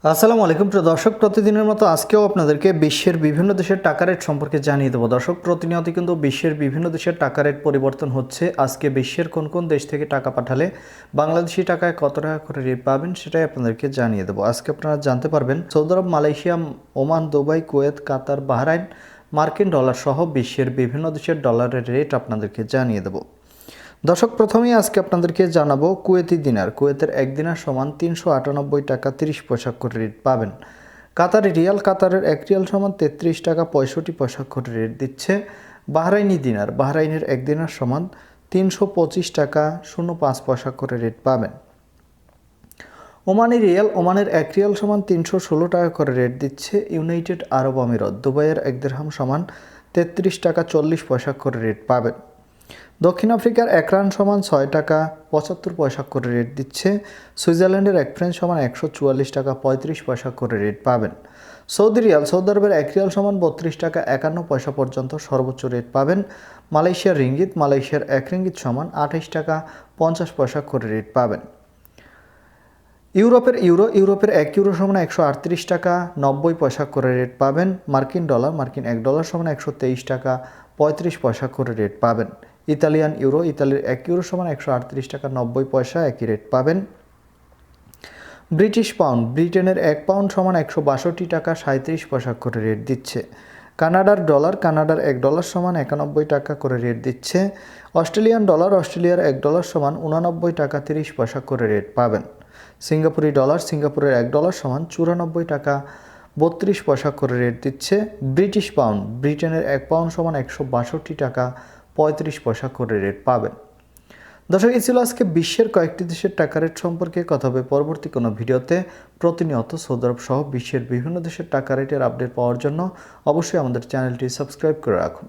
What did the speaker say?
আসসালামু আলাইকুম প্রিয় দর্শক, প্রতিদিনের মতো আজকেও আপনাদেরকে বিশ্বের বিভিন্ন দেশের টাকা রেট সম্পর্কে জানিয়ে দেবো। দর্শক, প্রতিনিয়ত কিন্তু বিশ্বের বিভিন্ন দেশের টাকা রেট পরিবর্তন হচ্ছে। আজকে বিশ্বের কোন কোন দেশ থেকে টাকা পাঠালে বাংলাদেশি টাকায় কত টাকা করে রেট পাবেন সেটাই আপনাদেরকে জানিয়ে দেবো। আজকে আপনারা জানতে পারবেন সৌদি আরব, মালয়েশিয়া, ওমান, দুবাই, কুয়েত, কাতার, বাহরাইন, মার্কিন ডলার সহ বিশ্বের বিভিন্ন দেশের ডলারের রেট আপনাদেরকে জানিয়ে দেবো। দর্শক, প্রথমেই আজকে আপনাদেরকে জানাবো কুয়েতি দিনার। কুয়েতের এক দিনার সমান 398 টাকা 30 পয়সা করে রেট পাবেন। কাতারি রিয়াল, কাতারের এক রিয়াল সমান 33 টাকা 65 পয়সা করে রেট দিচ্ছে। বাহরাইনি দিনার, বাহরাইনের এক দিনার সমান 325 টাকা 05 পয়সা করে রেট পাবেন। ওমানি রিয়াল, ওমানের এক রিয়াল সমান 316 টাকা করে রেট দিচ্ছে ইউনাইটেড আরব আমিরাত। দুবাইয়ের এক দিরহাম সমান 33 টাকা 40 পয়সা করে রেট পাবেন। দক্ষিণ আফ্রিকার এক রান সমান 6 টাকা 75 পয়সা করে রেট দিচ্ছে। সুইজারল্যান্ডের এক ফ্রেঞ্চ সমান 144 টাকা 35 পয়সা করে রেট পাবেন। সৌদি রিয়াল, সৌদি আরবের এক রিয়াল সমান 32 টাকা 51 পয়সা পর্যন্ত সর্বোচ্চ রেট পাবেন। মালয়েশিয়ার রিঙ্গিত, মালয়েশিয়ার এক রিঙ্গিত সমান 28 টাকা 50 পয়সা করে রেট পাবেন। ইউরোপের ইউরো, ইউরোপের এক ইউরো সমান 138 টাকা 90 পয়সা করে রেট পাবেন। মার্কিন ডলার, মার্কিন এক ডলার সমান 123 টাকা 35 পয়সা করে রেট পাবেন। ইতালিয়ান ইউরো, ইতালির এক ইউরো সমান 138 টাকা 90 পয়সা একই রেট পাবেন। ব্রিটিশ পাউন্ড, ব্রিটেনের এক পাউন্ড সমান 162 টাকা 37 পয়সা করে রেট দিচ্ছে। কানাডার ডলার, কানাডার এক ডলার সমান 91 টাকা করে রেট দিচ্ছে। অস্ট্রেলিয়ান ডলার, অস্ট্রেলিয়ার এক ডলার সমান 89 টাকা 30 পয়সা করে রেট পাবেন। সিঙ্গাপুরি ডলার, সিঙ্গাপুরের এক ডলার সমান 94 টাকা 32 পয়সা করে রেট দিচ্ছে। ব্রিটিশ পাউন্ড, ব্রিটেনের এক পাউন্ড সমান 162 টাকা 35 পয়সা করে রেট পাবেন। দর্শক, এই ছিল আজকে বিশ্বের কয়েকটি দেশের টাকা রেট সম্পর্কে কথা হবে পরবর্তী কোনো ভিডিওতে। প্রতিনিয়ত সৌদি আরব সহ বিশ্বের বিভিন্ন দেশের টাকা রেটের আপডেট পাওয়ার জন্য অবশ্যই আমাদের চ্যানেলটি সাবস্ক্রাইব করে রাখুন।